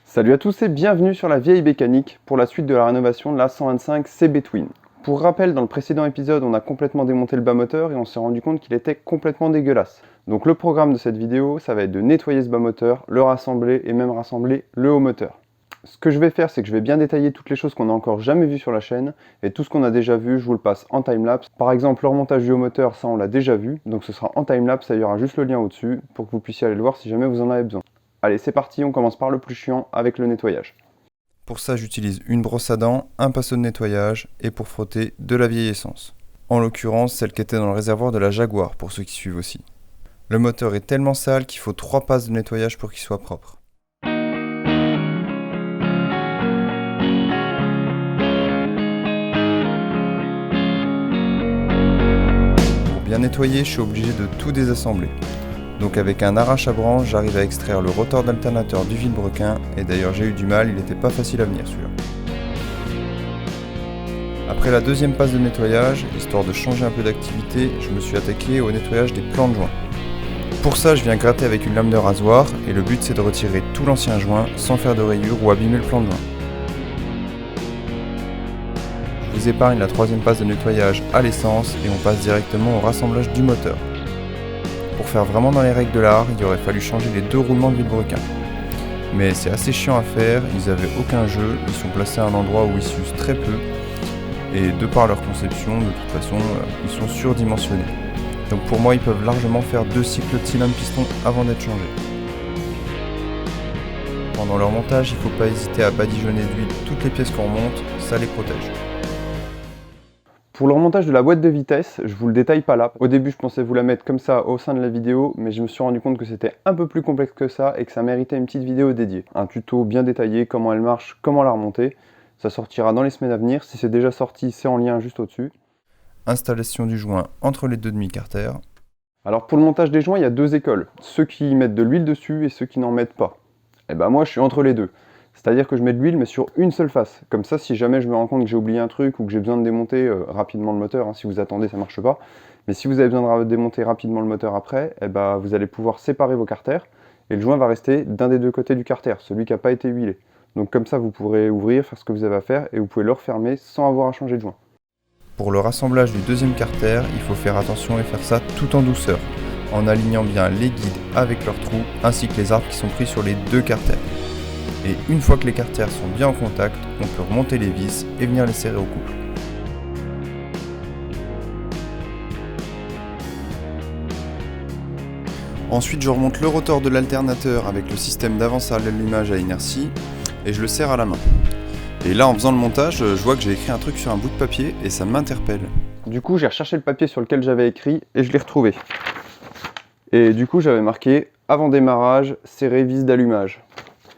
Salut à tous et bienvenue sur la vieille mécanique pour la suite de la rénovation de la 125 CB Twin. Pour rappel, dans le précédent épisode, on a complètement démonté le bas moteur et on s'est rendu compte qu'il était complètement dégueulasse. Donc le programme de cette vidéo, ça va être de nettoyer ce bas moteur, le rassembler et même rassembler le haut moteur. Ce que je vais faire, c'est que je vais bien détailler toutes les choses qu'on n'a encore jamais vues sur la chaîne, et tout ce qu'on a déjà vu, je vous le passe en timelapse. Par exemple, le remontage du haut moteur, ça on l'a déjà vu, donc ce sera en timelapse, il y aura juste le lien au-dessus, pour que vous puissiez aller le voir si jamais vous en avez besoin. Allez, c'est parti, on commence par le plus chiant avec le nettoyage. Pour ça, j'utilise une brosse à dents, un pinceau de nettoyage et pour frotter, de la vieille essence. En l'occurrence, celle qui était dans le réservoir de la Jaguar, pour ceux qui suivent aussi. Le moteur est tellement sale qu'il faut 3 passes de nettoyage pour qu'il soit propre. Pour bien nettoyer, je suis obligé de tout désassembler. Donc avec un arrache à branche, j'arrive à extraire le rotor d'alternateur du vilebrequin, et d'ailleurs j'ai eu du mal, il n'était pas facile à venir celui-là. Après la deuxième passe de nettoyage, histoire de changer un peu d'activité, je me suis attaqué au nettoyage des plans de joint. Pour ça, je viens gratter avec une lame de rasoir, et le but c'est de retirer tout l'ancien joint sans faire de rayures ou abîmer le plan de joint. Je vous épargne la troisième passe de nettoyage à l'essence, et on passe directement au rassemblage du moteur. Pour faire vraiment dans les règles de l'art, il aurait fallu changer les 2 roulements de vilebrequin. Mais c'est assez chiant à faire, ils avaient aucun jeu, ils sont placés à un endroit où ils s'usent très peu, et de par leur conception, de toute façon, ils sont surdimensionnés. Donc pour moi, ils peuvent largement faire 2 cycles de cylindre piston avant d'être changés. Pendant leur montage, il ne faut pas hésiter à badigeonner d'huile toutes les pièces qu'on remonte, ça les protège. Pour le remontage de la boîte de vitesse, je vous le détaille pas là. Au début, je pensais vous la mettre comme ça au sein de la vidéo, mais je me suis rendu compte que c'était un peu plus complexe que ça et que ça méritait une petite vidéo dédiée. Un tuto bien détaillé, comment elle marche, comment la remonter. Ça sortira dans les semaines à venir. Si c'est déjà sorti, c'est en lien juste au-dessus. Installation du joint entre les 2 demi-carters. Alors pour le montage des joints, il y a 2 écoles. Ceux qui mettent de l'huile dessus et ceux qui n'en mettent pas. Et ben moi, je suis entre les deux. C'est-à-dire que je mets de l'huile mais sur une seule face. Comme ça, si jamais je me rends compte que j'ai oublié un truc ou que j'ai besoin de démonter rapidement le moteur, si vous attendez, ça marche pas. Mais si vous avez besoin de démonter rapidement le moteur après, vous allez pouvoir séparer vos carters et le joint va rester d'un des 2 côtés du carter, celui qui n'a pas été huilé. Donc comme ça, vous pourrez ouvrir, faire ce que vous avez à faire et vous pouvez le refermer sans avoir à changer de joint. Pour le rassemblage du deuxième carter, il faut faire attention et faire ça tout en douceur, en alignant bien les guides avec leurs trous, ainsi que les arbres qui sont pris sur les 2 carters. Et une fois que les carters sont bien en contact, on peut remonter les vis et venir les serrer au couple. Ensuite, je remonte le rotor de l'alternateur avec le système d'avance à l'allumage à inertie et je le serre à la main. Et là, en faisant le montage, je vois que j'ai écrit un truc sur un bout de papier et ça m'interpelle. Du coup, j'ai recherché le papier sur lequel j'avais écrit et je l'ai retrouvé. Et du coup, j'avais marqué « Avant démarrage, serrer vis d'allumage ».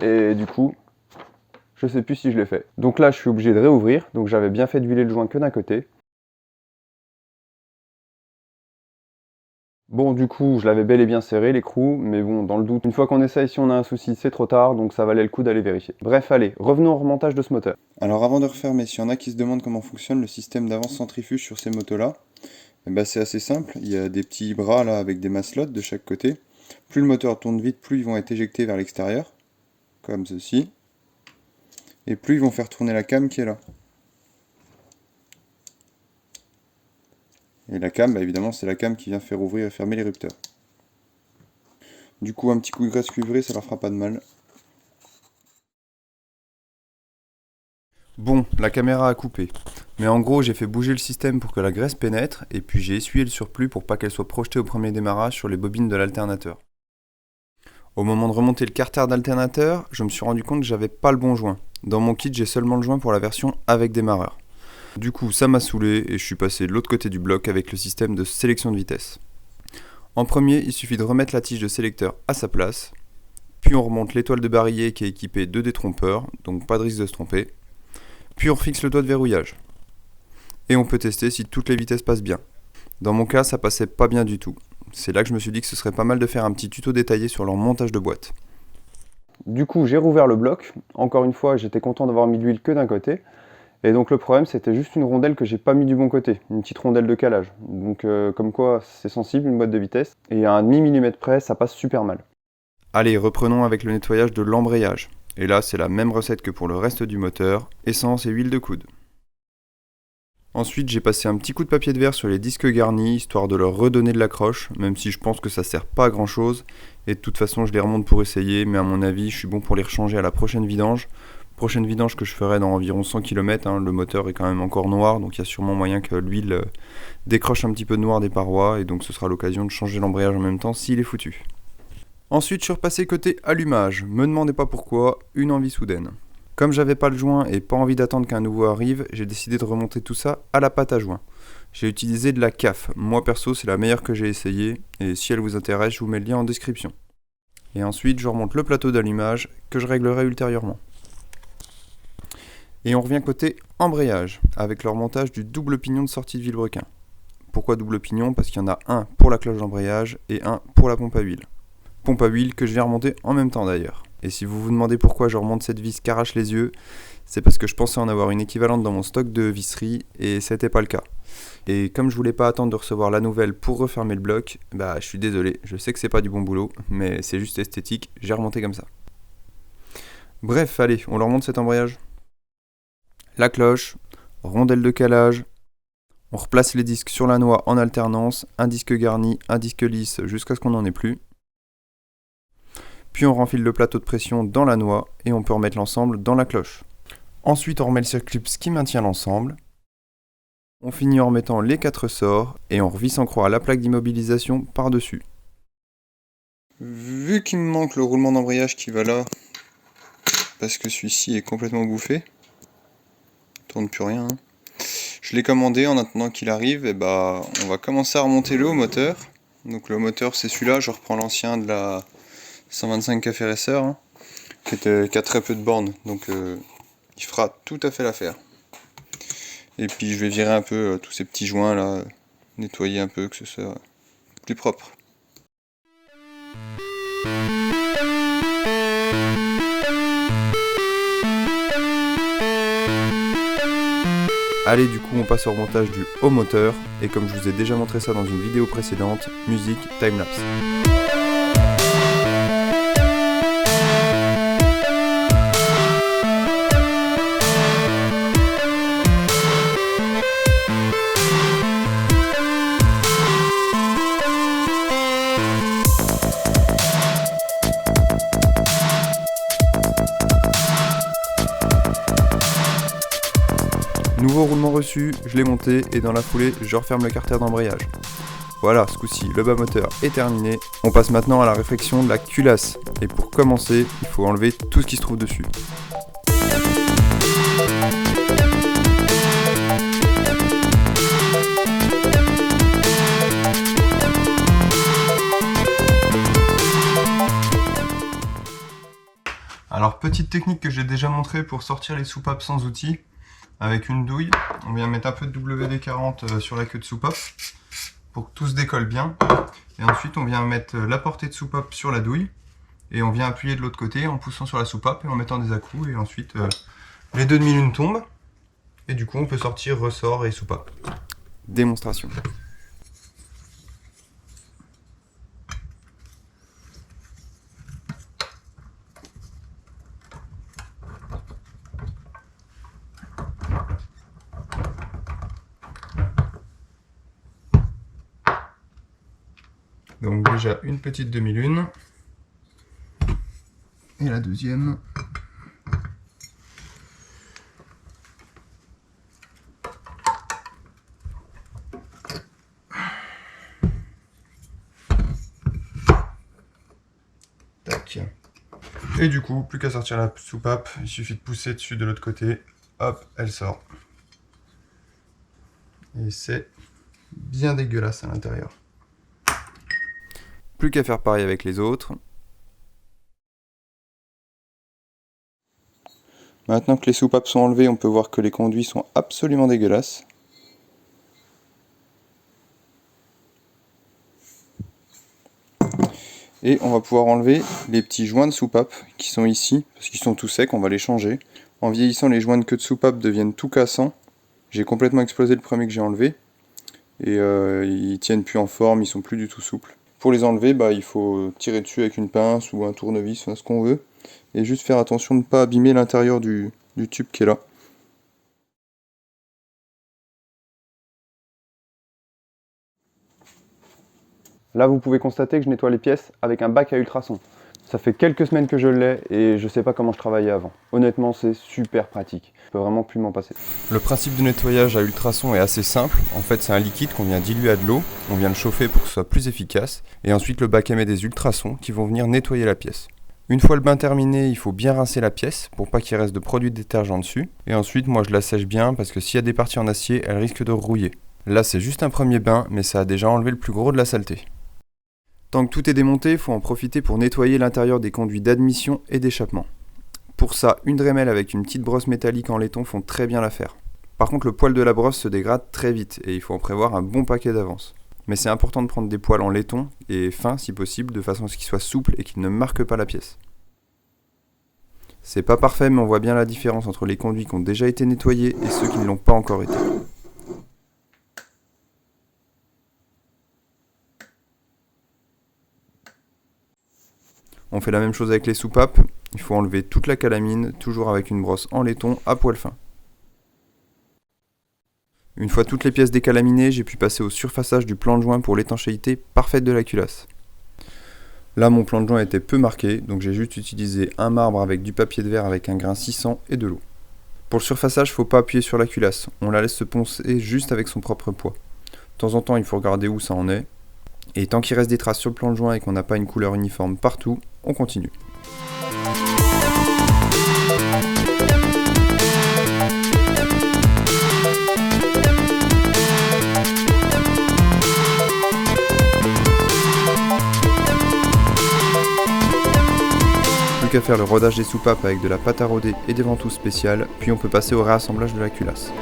Et du coup, je sais plus si je l'ai fait. Donc là, je suis obligé de réouvrir. Donc j'avais bien fait d'huiler le joint que d'un côté. Bon, du coup, je l'avais bel et bien serré, l'écrou, mais bon, dans le doute, une fois qu'on essaye, si on a un souci, c'est trop tard, donc ça valait le coup d'aller vérifier. Bref, allez, revenons au remontage de ce moteur. Alors avant de refermer, s'il y en a qui se demandent comment fonctionne le système d'avance centrifuge sur ces motos-là, c'est assez simple. Il y a des petits bras là avec des maslottes de chaque côté. Plus le moteur tourne vite, plus ils vont être éjectés vers l'extérieur, comme ceci. Et plus ils vont faire tourner la cam qui est là. Et la cam, évidemment, c'est la cam qui vient faire ouvrir et fermer l'érupteur. Du coup, un petit coup de graisse cuivrée, ça leur fera pas de mal. Bon, la caméra a coupé. Mais en gros, j'ai fait bouger le système pour que la graisse pénètre, et puis j'ai essuyé le surplus pour pas qu'elle soit projetée au premier démarrage sur les bobines de l'alternateur. Au moment de remonter le carter d'alternateur, je me suis rendu compte que j'avais pas le bon joint. Dans mon kit, j'ai seulement le joint pour la version avec démarreur. Du coup, ça m'a saoulé et je suis passé de l'autre côté du bloc avec le système de sélection de vitesse. En premier, il suffit de remettre la tige de sélecteur à sa place, puis on remonte l'étoile de barillet qui est équipée de détrompeurs, donc pas de risque de se tromper, puis on fixe le doigt de verrouillage. Et on peut tester si toutes les vitesses passent bien. Dans mon cas, ça passait pas bien du tout. C'est là que je me suis dit que ce serait pas mal de faire un petit tuto détaillé sur leur montage de boîte. Du coup, j'ai rouvert le bloc. Encore une fois, j'étais content d'avoir mis de l'huile que d'un côté. Et donc le problème, c'était juste une rondelle que j'ai pas mis du bon côté, une petite rondelle de calage. Donc comme quoi, c'est sensible, une boîte de vitesse. Et à un demi millimètre près, ça passe super mal. Allez, reprenons avec le nettoyage de l'embrayage. Et là, c'est la même recette que pour le reste du moteur, essence et huile de coude. Ensuite, j'ai passé un petit coup de papier de verre sur les disques garnis, histoire de leur redonner de l'accroche, même si je pense que ça sert pas à grand chose. Et de toute façon, je les remonte pour essayer, mais à mon avis, je suis bon pour les rechanger à la prochaine vidange. Prochaine vidange que je ferai dans environ 100 km, le moteur est quand même encore noir, donc il y a sûrement moyen que l'huile décroche un petit peu de noir des parois, et donc ce sera l'occasion de changer l'embrayage en même temps s'il est foutu. Ensuite, je suis repassé côté allumage, me demandez pas pourquoi, une envie soudaine. Comme j'avais pas le joint et pas envie d'attendre qu'un nouveau arrive, j'ai décidé de remonter tout ça à la pâte à joint. J'ai utilisé de la CAF, moi perso c'est la meilleure que j'ai essayée, et si elle vous intéresse, je vous mets le lien en description. Et ensuite, je remonte le plateau d'allumage, que je réglerai ultérieurement. Et on revient côté embrayage, avec le remontage du double pignon de sortie de vilebrequin. Pourquoi double pignon ? Parce qu'il y en a un pour la cloche d'embrayage et un pour la pompe à huile. Pompe à huile que je viens remonter en même temps d'ailleurs. Et si vous vous demandez pourquoi je remonte cette vis qu'arrache les yeux, c'est parce que je pensais en avoir une équivalente dans mon stock de visserie et c'était pas le cas. Et comme je voulais pas attendre de recevoir la nouvelle pour refermer le bloc, je suis désolé, je sais que c'est pas du bon boulot, mais c'est juste esthétique, j'ai remonté comme ça. Bref, allez, on leur remonte cet embrayage. La cloche, rondelle de calage, on replace les disques sur la noix en alternance, un disque garni, un disque lisse jusqu'à ce qu'on n'en ait plus. Puis on renfile le plateau de pression dans la noix et on peut remettre l'ensemble dans la cloche. Ensuite on remet le circlips qui maintient l'ensemble. On finit en remettant les 4 ressorts et on revisse en croix à la plaque d'immobilisation par-dessus. Vu qu'il me manque le roulement d'embrayage qui va là, parce que celui-ci est complètement bouffé, tourne plus rien, je l'ai commandé. En attendant qu'il arrive, on va commencer à remonter le haut moteur. Donc le moteur c'est celui-là, je reprends l'ancien de la 125 Café Racer, qui a très peu de bornes, donc il fera tout à fait l'affaire. Et puis je vais virer un peu tous ces petits joints là, nettoyer un peu, que ce soit plus propre. Allez, du coup on passe au remontage du haut moteur, et comme je vous ai déjà montré ça dans une vidéo précédente, musique timelapse. Nouveau roulement reçu, je l'ai monté et dans la foulée, je referme le carter d'embrayage. Voilà, ce coup-ci, le bas moteur est terminé. On passe maintenant à la réfection de la culasse. Et pour commencer, il faut enlever tout ce qui se trouve dessus. Alors, petite technique que j'ai déjà montrée pour sortir les soupapes sans outils. Avec une douille, on vient mettre un peu de WD-40 sur la queue de soupape pour que tout se décolle bien. Et ensuite on vient mettre la portée de soupape sur la douille et on vient appuyer de l'autre côté en poussant sur la soupape et en mettant des à-coups, et ensuite les deux demi-lunes tombent et du coup on peut sortir ressort et soupape. Démonstration. Donc déjà une petite demi-lune. Et la deuxième. Tac. Et du coup, plus qu'à sortir la soupape, il suffit de pousser dessus de l'autre côté. Hop, elle sort. Et c'est bien dégueulasse à l'intérieur. Plus qu'à faire pareil avec les autres. Maintenant que les soupapes sont enlevées, on peut voir que les conduits sont absolument dégueulasses. Et on va pouvoir enlever les petits joints de soupape qui sont ici, parce qu'ils sont tout secs, on va les changer. En vieillissant, les joints de queue de soupape deviennent tout cassants. J'ai complètement explosé le premier que j'ai enlevé. Et ils tiennent plus en forme, ils sont plus du tout souples. Pour les enlever, il faut tirer dessus avec une pince ou un tournevis, ce qu'on veut, et juste faire attention de ne pas abîmer l'intérieur du tube qui est là. Là, vous pouvez constater que je nettoie les pièces avec un bac à ultrasons. Ça fait quelques semaines que je l'ai et je sais pas comment je travaillais avant. Honnêtement, c'est super pratique. Je peux vraiment plus m'en passer. Le principe de nettoyage à ultrasons est assez simple. En fait, c'est un liquide qu'on vient diluer à de l'eau, on vient le chauffer pour que ce soit plus efficace, et ensuite le bac émet des ultrasons qui vont venir nettoyer la pièce. Une fois le bain terminé, il faut bien rincer la pièce pour pas qu'il reste de produits détergents dessus. Et ensuite, moi je la sèche bien parce que s'il y a des parties en acier, elles risquent de rouiller. Là, c'est juste un premier bain, mais ça a déjà enlevé le plus gros de la saleté. Tant que tout est démonté, il faut en profiter pour nettoyer l'intérieur des conduits d'admission et d'échappement. Pour ça, une Dremel avec une petite brosse métallique en laiton font très bien l'affaire. Par contre, le poil de la brosse se dégrade très vite et il faut en prévoir un bon paquet d'avance. Mais c'est important de prendre des poils en laiton et fins si possible, de façon à ce qu'ils soient souples et qu'ils ne marquent pas la pièce. C'est pas parfait, mais on voit bien la différence entre les conduits qui ont déjà été nettoyés et ceux qui ne l'ont pas encore été. On fait la même chose avec les soupapes, il faut enlever toute la calamine, toujours avec une brosse en laiton à poil fin. Une fois toutes les pièces décalaminées, j'ai pu passer au surfaçage du plan de joint pour l'étanchéité parfaite de la culasse. Là, mon plan de joint était peu marqué, donc j'ai juste utilisé un marbre avec du papier de verre avec un grain 600 et de l'eau. Pour le surfaçage, il ne faut pas appuyer sur la culasse, on la laisse se poncer juste avec son propre poids. De temps en temps, il faut regarder où ça en est. Et tant qu'il reste des traces sur le plan de joint et qu'on n'a pas une couleur uniforme partout, on continue. Plus qu'à faire le rodage des soupapes avec de la pâte à rôder et des ventouses spéciales, puis on peut passer au réassemblage de la culasse.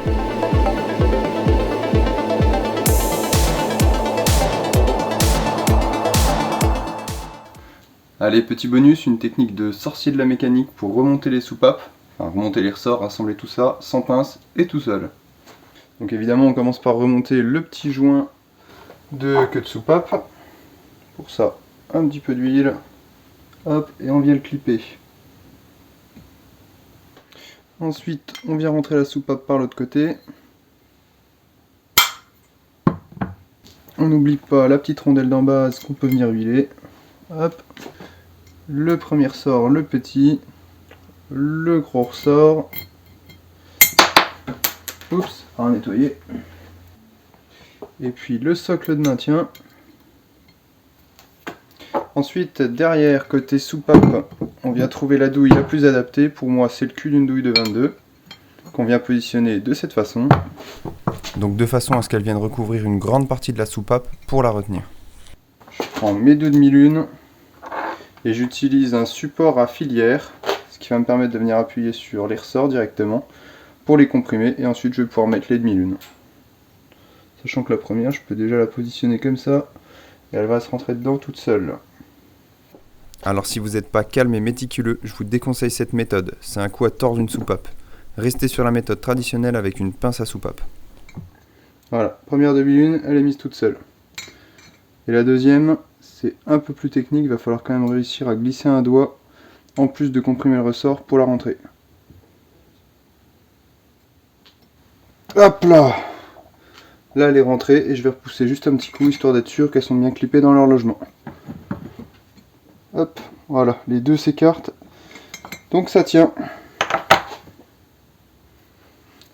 Allez, petit bonus, une technique de sorcier de la mécanique pour remonter les soupapes, enfin remonter les ressorts, rassembler tout ça sans pince et tout seul. Donc évidemment on commence par remonter le petit joint de queue de soupape. Pour ça, un petit peu d'huile, hop, et on vient le clipper. Ensuite, on vient rentrer la soupape par l'autre côté. On n'oublie pas la petite rondelle d'en base qu'on peut venir huiler. Hop. Le premier ressort, le petit, le gros ressort. Oups, à nettoyer. Et puis le socle de maintien. Ensuite, derrière, côté soupape, on vient trouver la douille la plus adaptée. Pour moi, c'est le cul d'une douille de 22 qu'on vient positionner de cette façon. Donc de façon à ce qu'elle vienne recouvrir une grande partie de la soupape pour la retenir. Je prends mes 2 demi-lunes et j'utilise un support à filière, ce qui va me permettre de venir appuyer sur les ressorts directement pour les comprimer et ensuite je vais pouvoir mettre les demi-lunes. Sachant que la première, je peux déjà la positionner comme ça et elle va se rentrer dedans toute seule. Alors si vous n'êtes pas calme et méticuleux, je vous déconseille cette méthode, c'est un coup à tordre une soupape. Restez sur la méthode traditionnelle avec une pince à soupape. Voilà, première demi-lune, elle est mise toute seule. Et la deuxième, c'est un peu plus technique, il va falloir quand même réussir à glisser un doigt en plus de comprimer le ressort pour la rentrer. Hop là! Là elle est rentrée et je vais repousser juste un petit coup histoire d'être sûr qu'elles sont bien clippées dans leur logement. Hop, voilà, les deux s'écartent. Donc ça tient.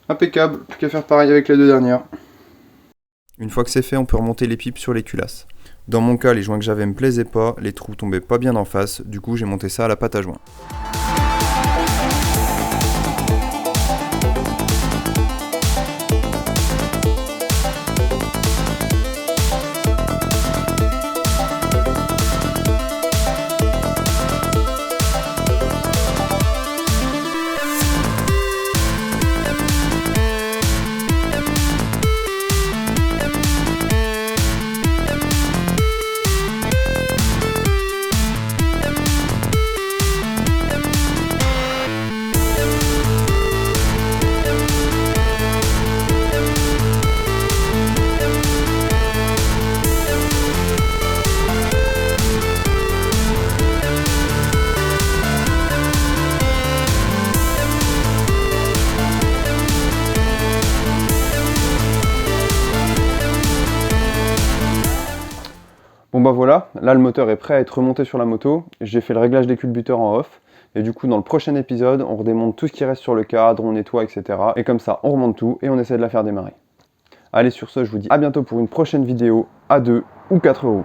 Impeccable, plus qu'à faire pareil avec les deux dernières. Une fois que c'est fait, on peut remonter les pipes sur les culasses. Dans mon cas, les joints que j'avais me plaisaient pas, les trous tombaient pas bien en face, du coup j'ai monté ça à la pâte à joint. Bon bah voilà, là le moteur est prêt à être remonté sur la moto, j'ai fait le réglage des culbuteurs en off, et du coup dans le prochain épisode, on redémonte tout ce qui reste sur le cadre, on nettoie, etc. Et comme ça, on remonte tout et on essaie de la faire démarrer. Allez, sur ce, je vous dis à bientôt pour une prochaine vidéo à 2 ou 4 euros.